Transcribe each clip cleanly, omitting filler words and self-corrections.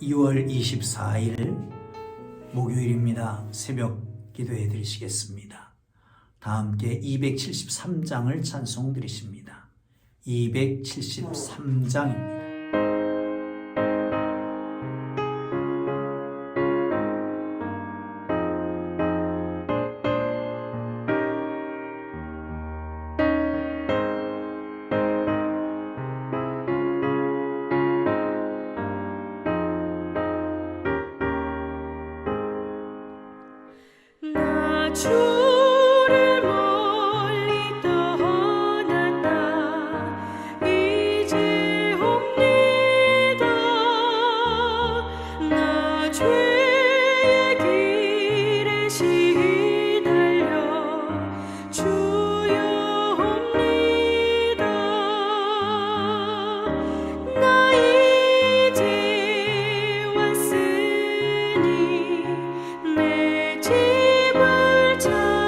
2월 24일 목요일입니다. 새벽 기도해 드리시겠습니다. 다 함께 273장을 찬송 드리십니다. 273장입니다. 주를 멀리 떠났다 이제 옵니다. 나 죄의 길에 시달려 주여 옵니다. 나 이제 왔으니 내 집을 찾아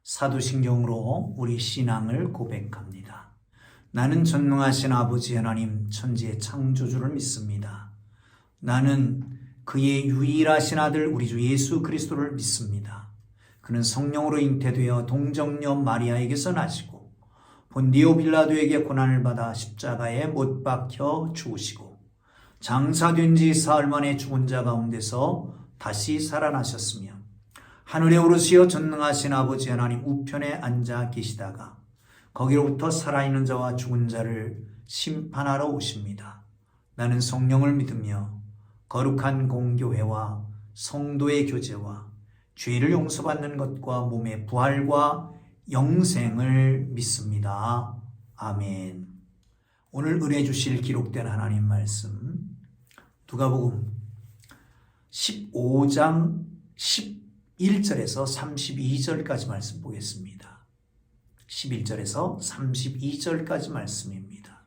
사도신경으로 우리 신앙을 고백합니다. 나는 전능하신 아버지 하나님 천지의 창조주를 믿습니다. 나는 그의 유일하신 아들 우리 주 예수 그리스도를 믿습니다. 그는 성령으로 잉태되어 동정녀 마리아에게서 나시고 본디오 빌라도에게 고난을 받아 십자가에 못 박혀 죽으시고 장사된 지 사흘 만에 죽은 자 가운데서 다시 살아나셨으며 하늘에 오르시어 전능하신 아버지 하나님 우편에 앉아 계시다가 거기로부터 살아있는 자와 죽은 자를 심판하러 오십니다. 나는 성령을 믿으며 거룩한 공교회와 성도의 교제와 죄를 용서받는 것과 몸의 부활과 영생을 믿습니다. 아멘. 오늘 은혜 주실 기록된 하나님 말씀 누가복음 15장 11절에서 32절까지 말씀 보겠습니다. 11절에서 32절까지 말씀입니다.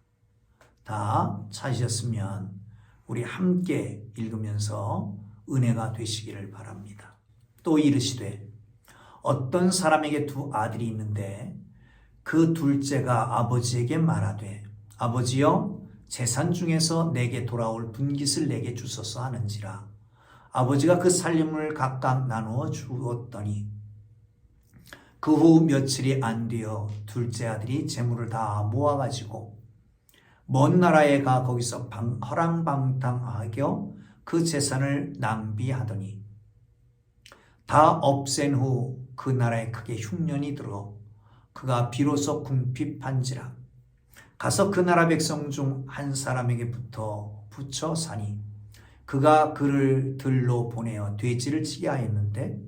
다 찾으셨으면 우리 함께 읽으면서 은혜가 되시기를 바랍니다. 또 이르시되 어떤 사람에게 두 아들이 있는데 그 둘째가 아버지에게 말하되 아버지여 재산 중에서 내게 돌아올 분깃을 내게 주소서 하는지라. 아버지가 그 살림을 각각 나누어 주었더니 그 후 며칠이 안 되어 둘째 아들이 재물을 다 모아가지고 먼 나라에 가 거기서 허랑방탕하게 그 재산을 낭비하더니 다 없앤 후 그 나라에 크게 흉년이 들어 그가 비로소 궁핍한지라. 가서 그 나라 백성 중 한 사람에게 붙여 사니 그가 그를 들로 보내어 돼지를 치게 하였는데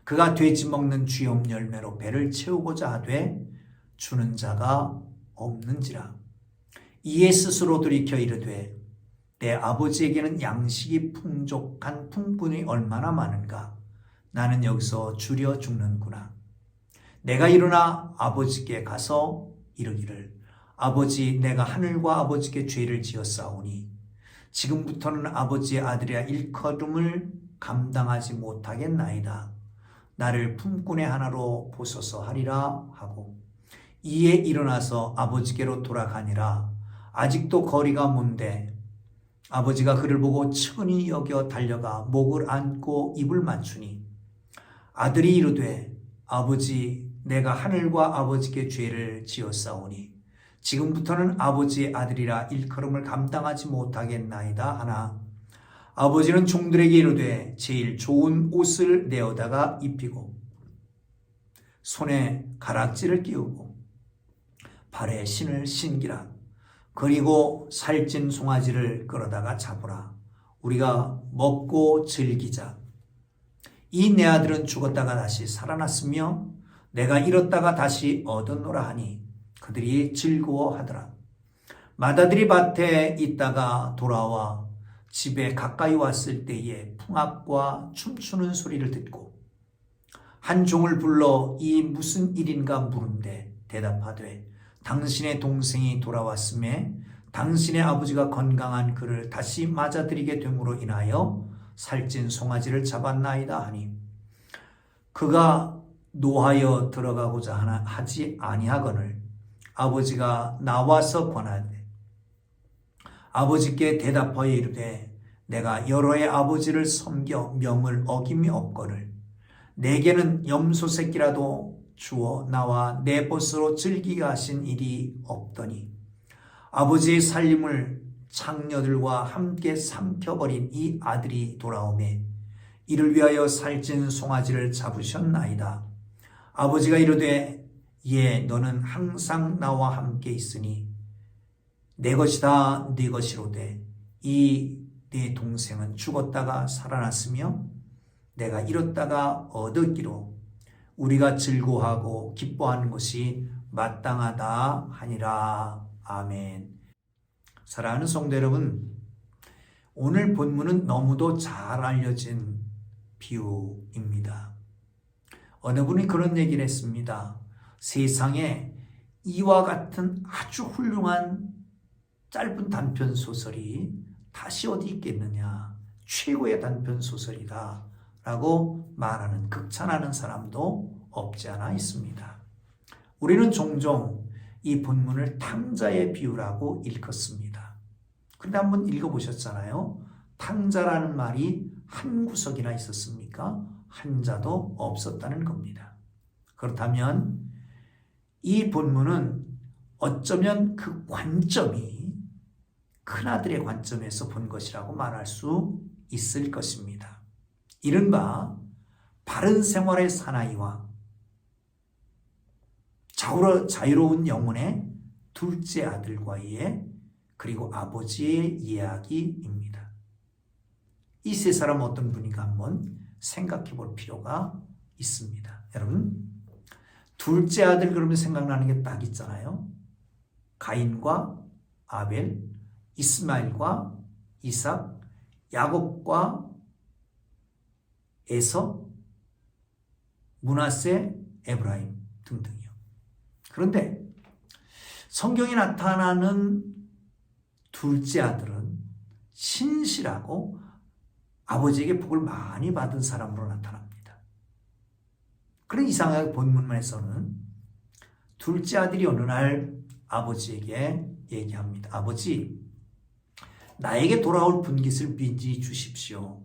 그가 돼지 먹는 쥐염 열매로 배를 채우고자 하되 주는 자가 없는지라. 이에 스스로 돌이켜 이르되 내 아버지에게는 양식이 풍족한 품꾼이 얼마나 많은가. 나는 여기서 주려 죽는구나. 내가 일어나 아버지께 가서 이르기를 아버지 내가 하늘과 아버지께 죄를 지었사오니 지금부터는 아버지의 아들이라 일컬음을 감당하지 못하겠나이다. 나를 품꾼의 하나로 보소서 하리라 하고 이에 일어나서 아버지께로 돌아가니라. 아직도 거리가 먼데 아버지가 그를 보고 측은히 여겨 달려가 목을 안고 입을 맞추니 아들이 이르되 아버지 내가 하늘과 아버지께 죄를 지었사오니 지금부터는 아버지의 아들이라 일컬음을 감당하지 못하겠나이다 하나 아버지는 종들에게 이르되 제일 좋은 옷을 내어다가 입히고 손에 가락지를 끼우고 발에 신을 신기라. 그리고 살찐 송아지를 끌어다가 잡으라. 우리가 먹고 즐기자. 이 내 아들은 죽었다가 다시 살아났으며 내가 잃었다가 다시 얻었노라 하니 그들이 즐거워하더라. 맏아들이 밭에 있다가 돌아와 집에 가까이 왔을 때에 풍악과 춤추는 소리를 듣고 한 종을 불러 이 무슨 일인가 물은데 대답하되 당신의 동생이 돌아왔음에 당신의 아버지가 건강한 그를 다시 맞아들이게 됨으로 인하여 살찐 송아지를 잡았나이다 하니 그가 노하여 들어가고자 하지 아니하거늘 아버지가 나와서 권하되 아버지께 대답하여 이르되 내가 여러의 아버지를 섬겨 명을 어김이 없거늘 내게는 염소 새끼라도 주어 나와 내 벗으로 즐기게 하신 일이 없더니 아버지의 살림을 창녀들과 함께 삼켜버린 이 아들이 돌아오매 이를 위하여 살찐 송아지를 잡으셨나이다. 아버지가 이르되 예 너는 항상 나와 함께 있으니 내 것이다 네 것이로되 이 네 동생은 죽었다가 살아났으며 내가 잃었다가 얻었기로 우리가 즐거워하고 기뻐하는 것이 마땅하다 하니라. 아멘. 사랑하는 성도 여러분, 오늘 본문은 너무도 잘 알려진 비유입니다. 어느 분이 그런 얘기를 했습니다. 세상에 이와 같은 아주 훌륭한 짧은 단편 소설이 다시 어디 있겠느냐. 최고의 단편 소설이다 라고 말하는 극찬하는 사람도 없지 않아 있습니다. 우리는 종종 이 본문을 탕자의 비유라고 읽었습니다. 그런데 한번 읽어보셨잖아요. 탕자라는 말이 한 구석이나 있었습니까? 한 자도 없었다는 겁니다. 그렇다면 이 본문은 어쩌면 그 관점이 큰아들의 관점에서 본 것이라고 말할 수 있을 것입니다. 이른바 바른 생활의 사나이와 자유로운 영혼의 둘째 아들과의 그리고 아버지의 이야기입니다. 이 세 사람 어떤 분인가 한번 생각해 볼 필요가 있습니다. 여러분, 둘째 아들 그러면 생각나는 게 딱 있잖아요. 가인과 아벨, 이스마엘과 이삭, 야곱과 에서, 므낫세, 에브라임 등등이요. 그런데 성경에 나타나는 둘째 아들은 신실하고 아버지에게 복을 많이 받은 사람으로 나타납니다. 그런 이상하게 본문에서는 둘째 아들이 어느 날 아버지에게 얘기합니다. 아버지, 나에게 돌아올 분깃을 미리 주십시오.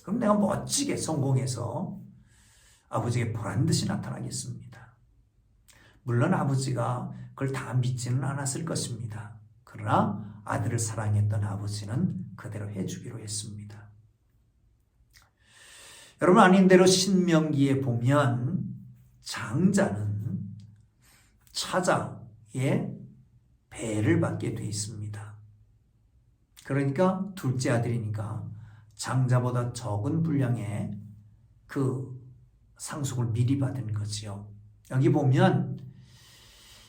그럼 내가 멋지게 성공해서 아버지에게 보란 듯이 나타나겠습니다. 물론 아버지가 그걸 다 믿지는 않았을 것입니다. 그러나 아들을 사랑했던 아버지는 그대로 해주기로 했습니다. 여러분, 아닌 대로 신명기에 보면 장자는 차자의 배를 받게 돼 있습니다. 그러니까 둘째 아들이니까 장자보다 적은 분량의 그 상속을 미리 받은 거지요. 여기 보면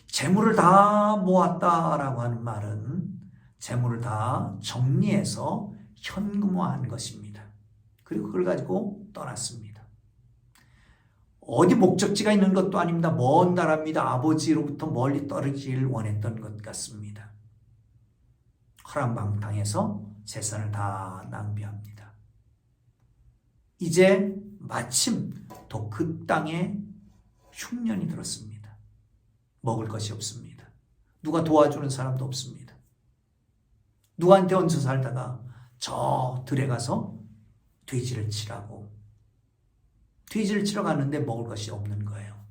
재물을 다 모았다라고 하는 말은 재물을 다 정리해서 현금화한 것입니다. 그리고 그걸 가지고 떠났습니다. 어디 목적지가 있는 것도 아닙니다. 먼 나라입니다. 아버지로부터 멀리 떨어지기를 원했던 것 같습니다. 허랑방탕해서 재산을 다 낭비합니다. 이제 마침 또 그 땅에 흉년이 들었습니다. 먹을 것이 없습니다. 누가 도와주는 사람도 없습니다. 누구한테 얹혀 살다가 저 들에 가서 돼지를 치라고. 돼지를 치러 갔는데 먹을 것이 없는 거예요.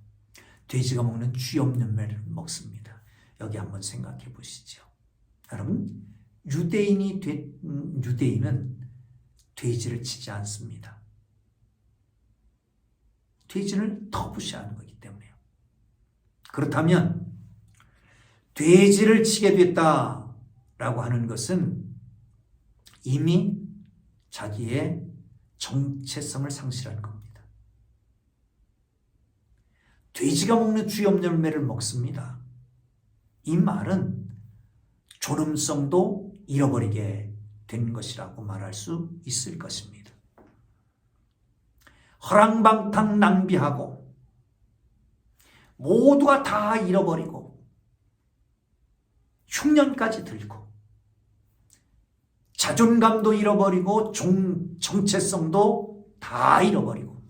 돼지가 먹는 쥐 없는 매를 먹습니다. 여기 한번 생각해 보시죠. 여러분, 유대인은 돼지를 치지 않습니다. 돼지를 터부시하는 거기 때문에요. 그렇다면 돼지를 치게 됐다라고 하는 것은 이미 자기의 정체성을 상실한 겁니다. 돼지가 먹는 쥐 없는 열매를 먹습니다. 이 말은 존엄성도 잃어버리게 된 것이라고 말할 수 있을 것입니다. 허랑방탕 낭비하고 모두가 다 잃어버리고 흉년까지 들고 자존감도 잃어버리고 정체성도 다 잃어버리고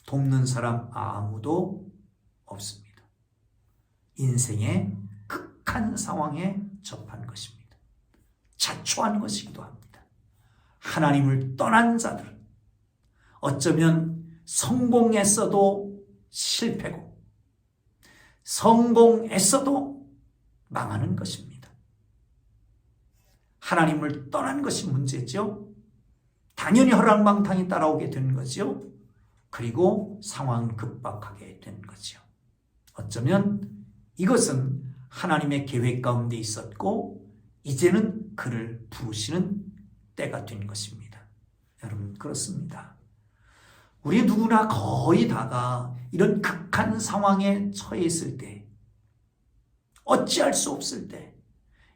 돕는 사람 아무도 없습니다. 인생의 극한 상황에 접한 것입니다. 자초한 것이기도 합니다. 하나님을 떠난 자들은 어쩌면 성공했어도 실패고 성공했어도 망하는 것입니다. 하나님을 떠난 것이 문제죠. 당연히 허랑방탕이 따라오게 되는 거죠. 그리고 상황은 급박하게 되는 거죠. 어쩌면 이것은 하나님의 계획 가운데 있었고 이제는 그를 부르시는 때가 된 것입니다. 여러분, 그렇습니다. 우리 누구나 거의 다가 이런 극한 상황에 처해 있을 때, 어찌할 수 없을 때,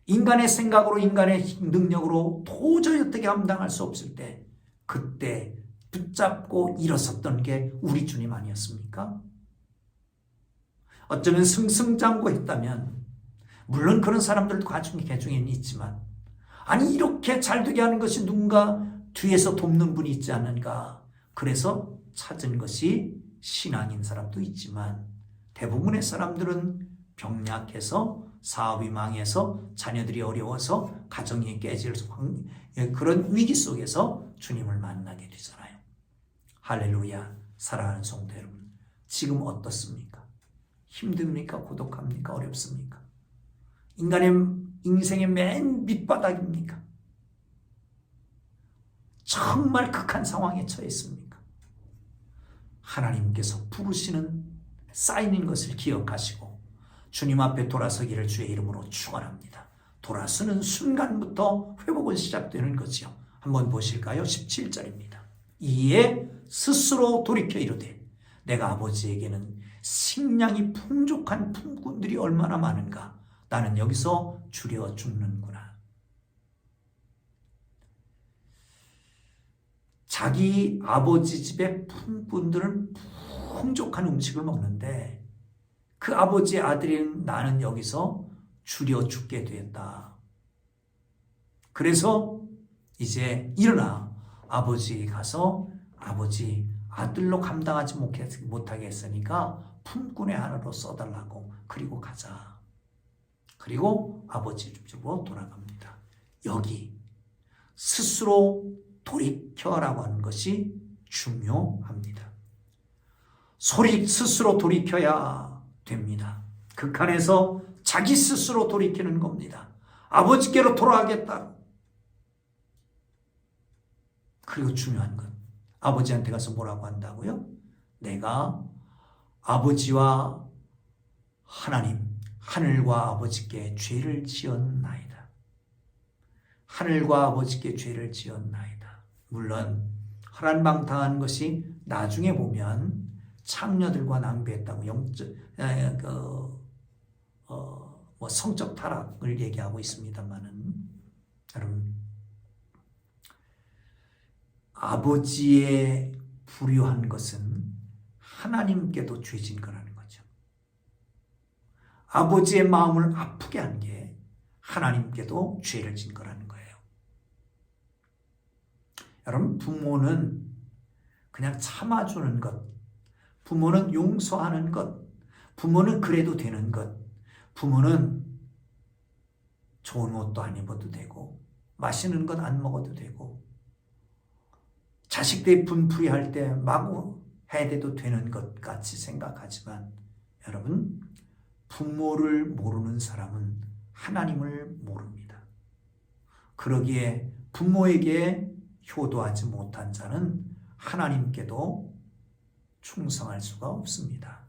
인간의 생각으로 인간의 능력으로 도저히 어떻게 감당할 수 없을 때, 그때 붙잡고 일어섰던 게 우리 주님 아니었습니까? 어쩌면 승승장구했다면, 물론 그런 사람들도 개중에는 있지만, 아니 이렇게 잘 되게 하는 것이 누군가 뒤에서 돕는 분이 있지 않는가. 그래서 찾은 것이 신앙인 사람도 있지만 대부분의 사람들은 병약해서 사업이 망해서 자녀들이 어려워서 가정이 깨질 그런 위기 속에서 주님을 만나게 되잖아요. 할렐루야. 사랑하는 성도 여러분, 지금 어떻습니까? 힘듭니까? 고독합니까? 어렵습니까? 인간의 인생의 맨 밑바닥입니까? 정말 극한 상황에 처했습니까? 하나님께서 부르시는 사인인 것을 기억하시고 주님 앞에 돌아서기를 주의 이름으로 축원합니다. 돌아서는 순간부터 회복은 시작되는 거지요. 한번 보실까요? 17절입니다. 이에 스스로 돌이켜 이르되 내가 아버지에게는 식량이 풍족한 품꾼들이 얼마나 많은가. 나는 여기서 줄여 죽는구나. 자기 아버지 집의 품꾼들은 풍족한 음식을 먹는데 그 아버지의 아들인 나는 여기서 줄여 죽게 되었다. 그래서 이제 일어나 아버지 가서 아버지 아들로 감당하지 못하게 했으니까 품꾼의 하나로 써달라고 그리고 가자. 그리고 아버지 집으로 돌아갑니다. 여기 스스로 돌이켜라고 하는 것이 중요합니다. 스스로 돌이켜야 됩니다. 극한에서 자기 스스로 돌이키는 겁니다. 아버지께로 돌아가겠다. 그리고 중요한 건 아버지한테 가서 뭐라고 한다고요? 내가 아버지와 하나님, 하늘과 아버지께 죄를 지었나이다. 하늘과 아버지께 죄를 지었나이다. 물론 허란방탕한 것이 나중에 보면 창녀들과 낭비했다고 성적 타락을 얘기하고 있습니다만은 여러분 아버지의 불효한 것은 하나님께도 죄진 거라는 거죠. 아버지의 마음을 아프게 한 게 하나님께도 죄를 진 거라는 거예요. 여러분 부모는 그냥 참아주는 것, 부모는 용서하는 것, 부모는 그래도 되는 것, 부모는 좋은 옷도 안 입어도 되고 맛있는 것 안 먹어도 되고 자식들이 분풀이할 때 마구 해대도 되는 것 같이 생각하지만 여러분 부모를 모르는 사람은 하나님을 모릅니다. 그러기에 부모에게 효도하지 못한 자는 하나님께도 충성할 수가 없습니다.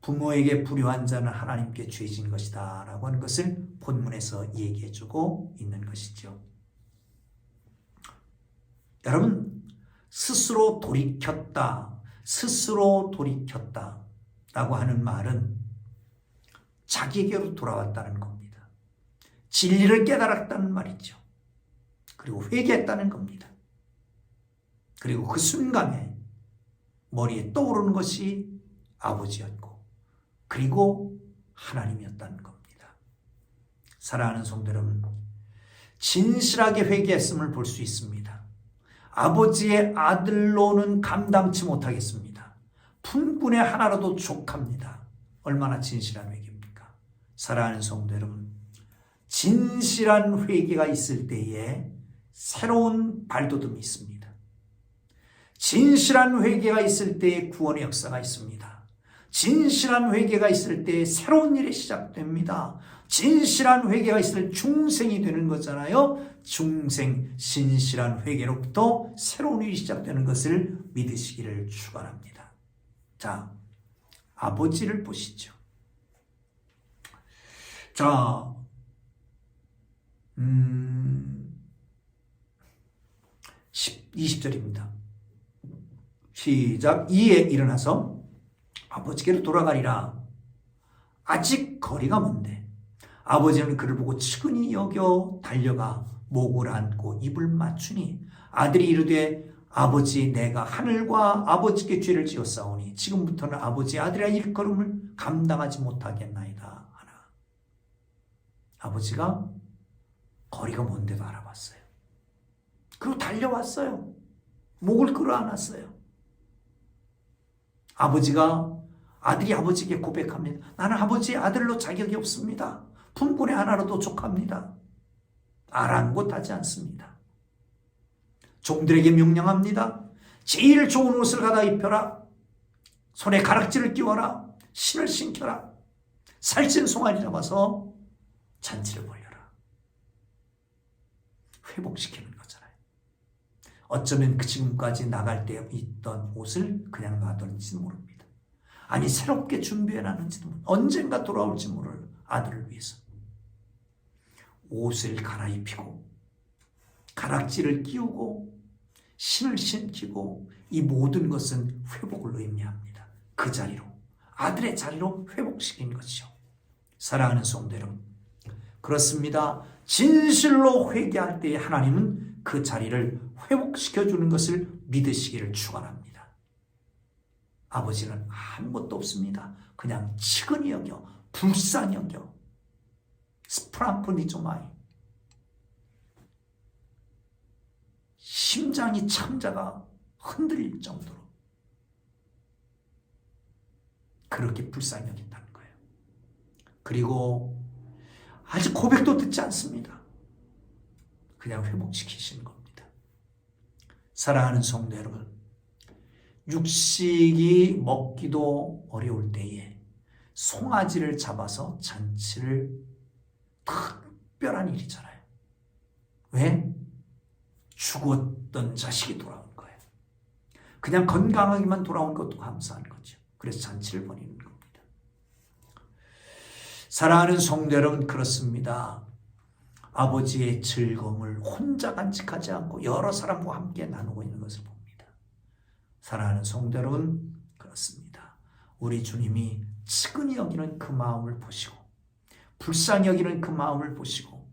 부모에게 불효한 자는 하나님께 죄진 것이다 라고 하는 것을 본문에서 얘기해주고 있는 것이죠. 여러분 스스로 돌이켰다 라고 하는 말은 자기에게로 돌아왔다는 겁니다. 진리를 깨달았다는 말이죠. 그리고 회개했다는 겁니다. 그리고 그 순간에 머리에 떠오르는 것이 아버지였고 그리고 하나님이었다는 겁니다. 사랑하는 성도 여러분, 진실하게 회개했음을 볼 수 있습니다. 아버지의 아들로는 감당치 못하겠습니다. 품꾼의 하나로도 족합니다. 얼마나 진실한 회개입니까? 사랑하는 성도 여러분, 진실한 회개가 있을 때에 새로운 발돋움이 있습니다. 진실한 회개가 있을 때에 구원의 역사가 있습니다. 진실한 회개가 있을 때 새로운 일이 시작됩니다. 진실한 회개가 있을 때 중생이 되는 거잖아요. 중생, 진실한 회개로부터 새로운 일이 시작되는 것을 믿으시기를 축원합니다. 자, 아버지를 보시죠. 자, 20절입니다. 시작. 이에 일어나서 아버지께로 돌아가리라. 아직 거리가 먼데 아버지는 그를 보고 측은히 여겨 달려가 목을 안고 입을 맞추니 아들이 이르되 아버지 내가 하늘과 아버지께 죄를 지었사오니 지금부터는 아버지 아들의 일걸음을 감당하지 못하겠나이다 하나. 아버지가 거리가 먼데도 알아봤어요. 그리고 달려왔어요. 목을 끌어안았어요. 아들이 아버지에게 고백합니다. 나는 아버지의 아들로 자격이 없습니다. 품꾼의 하나로도 족합니다. 아랑곳하지 않습니다. 종들에게 명령합니다. 제일 좋은 옷을 가다 입혀라. 손에 가락지를 끼워라. 신을 신겨라. 살찐 송아지 잡아서 잔치를 벌여라. 회복시키는 거잖아요. 어쩌면 그 지금까지 나갈 때 있던 옷을 그냥 놔뒀는지도 모릅니다. 아니 새롭게 준비해놨는지도 모릅니다. 언젠가 돌아올지 모를 아들을 위해서 옷을 갈아입히고 가락지를 끼우고 신을 신기고 이 모든 것은 회복을 의미합니다. 그 자리로 아들의 자리로 회복시킨 것이죠. 사랑하는 성도 여러분, 그렇습니다. 진실로 회개할 때 하나님은 그 자리를 회복시켜주는 것을 믿으시기를 축원합니다. 아버지는 아무것도 없습니다. 그냥 치근히 여겨, 불쌍히 여겨, 스프람프니조마이, 심장이 창자가 흔들릴 정도로 그렇게 불쌍히 여긴다는 거예요. 그리고 아직 고백도 듣지 않습니다. 그냥 회복시키시는 겁니다. 사랑하는 성도 여러분, 육식이 먹기도 어려울 때에 송아지를 잡아서 잔치를 특별한 일이잖아요. 왜? 죽었던 자식이 돌아온 거예요. 그냥 건강하게만 돌아온 것도 감사한 거죠. 그래서 잔치를 벌이는 겁니다. 사랑하는 성도 여러분, 그렇습니다. 아버지의 즐거움을 혼자 간직하지 않고 여러 사람과 함께 나누고 있는 것을 봅니다. 사랑하는 성도 여러분, 그렇습니다. 우리 주님이 측은히 여기는 그 마음을 보시고 불쌍히 여기는 그 마음을 보시고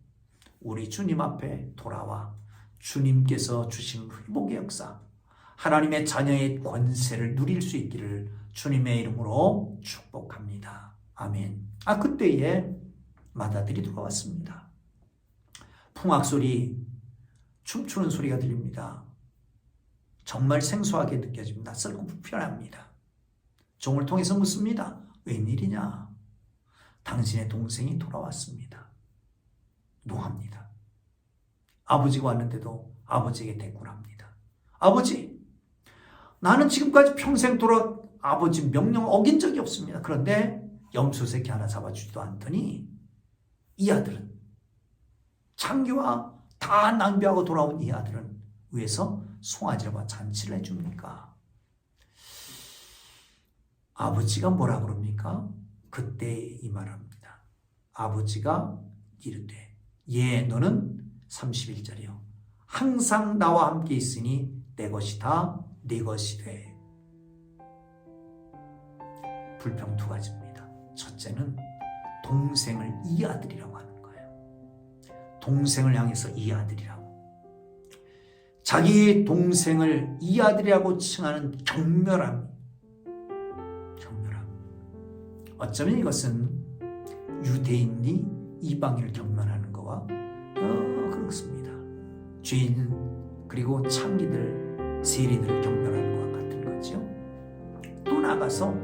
우리 주님 앞에 돌아와 주님께서 주신 회복의 역사, 하나님의 자녀의 권세를 누릴 수 있기를 주님의 이름으로 축복합니다. 아멘. 그때에 맏아들이 돌아왔습니다. 풍악소리, 춤추는 소리가 들립니다. 정말 생소하게 느껴집니다. 낯설고 불편합니다. 종을 통해서 묻습니다. 웬일이냐? 당신의 동생이 돌아왔습니다. 노합니다. 아버지가 왔는데도 아버지에게 대꾸합니다. 아버지, 나는 지금까지 평생 아버지 명령 어긴 적이 없습니다. 그런데 염소새끼 하나 잡아주지도 않더니 이 아들은, 창기와 다 낭비하고 돌아온 이 아들은 위에서 송아지와 잔치를 해줍니까? 아버지가 뭐라 그럽니까? 그때 이 말을 합니다. 아버지가 이르되, 예, 너는 31절이요. 항상 나와 함께 있으니 내 것이 다 네 것이 돼. 불평 두 가지입니다. 첫째는 동생을 이 아들이라고 하는 거예요. 동생을 향해서 이 아들이라고. 자기 동생을 이 아들이라고 칭하는 경멸함. 어쩌면 이것은 유대인이 이방인을 경멸하는 것과 그렇습니다. 죄인 그리고 창기들, 세리들을 경멸하는 것과 같은 거죠. 또 나가서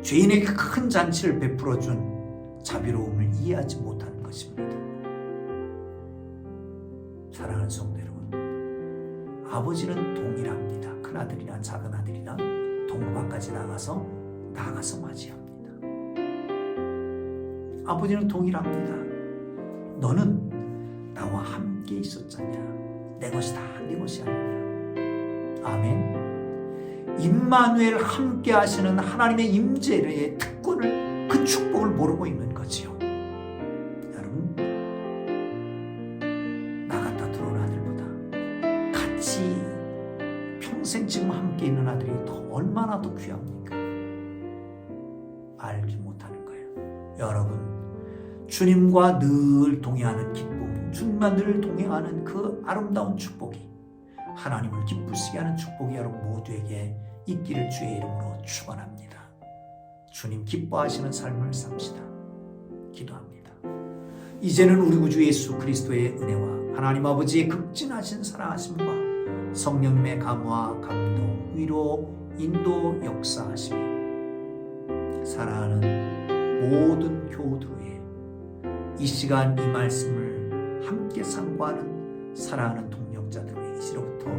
죄인에게 큰 잔치를 베풀어준 자비로움을 이해하지 못하는 것입니다. 사랑하는 성도 여러분, 아버지는 동일합니다. 큰아들이나 작은아들이나 동방까지 나가서 맞이합니다. 아버지는 동일합니다. 너는 나와 함께 있었잖냐. 내 것이 다 네 것이 아니냐. 아멘. 임마누엘 함께 하시는 하나님의 임재의 특권을, 그 축복을 모르고 있는 거지요. 여러분, 나갔다 들어온 아들보다 같이 평생 지금 함께 있는 아들이 얼마나 더 귀합니까? 알지 못하는 거예요. 여러분, 주님과 늘 동행하는 기쁨, 주님과 늘 동행하는 그 아름다운 축복이, 하나님을 기쁘시게 하는 축복이 여러분 모두에게 있기를 주의 이름으로 축원합니다. 주님 기뻐하시는 삶을 삽시다. 기도합니다. 이제는 우리 구주 예수 그리스도의 은혜와 하나님 아버지의 극진하신 사랑하심과 성령님의 감화, 감동, 위로, 인도 역사하심이 사랑하는 모든 교우들의 이 시간 이 말씀을 함께 상고하는 사랑하는 동역자들의 이제로부터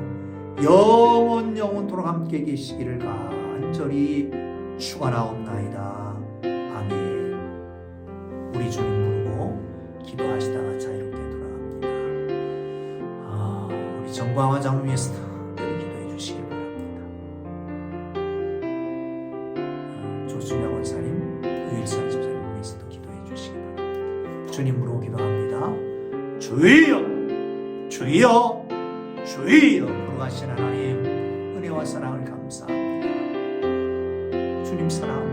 영원토록 함께 계시기를 간절히 축원하옵나이다. 아멘. 우리 주님 부르고 기도하시다가 자유롭게 돌아갑니다. 우리 정광화 장로 위해서 특별히 기도해 주시길 바랍니다. 조순영 원사님, 유일산 집사님 위해서도 기도해 주시길 바랍니다. 주님 부르고 기도합니다. 주여, 주여, 주여. 부르가신 하나님 은혜와 사랑을 감사합니다. 주님 사랑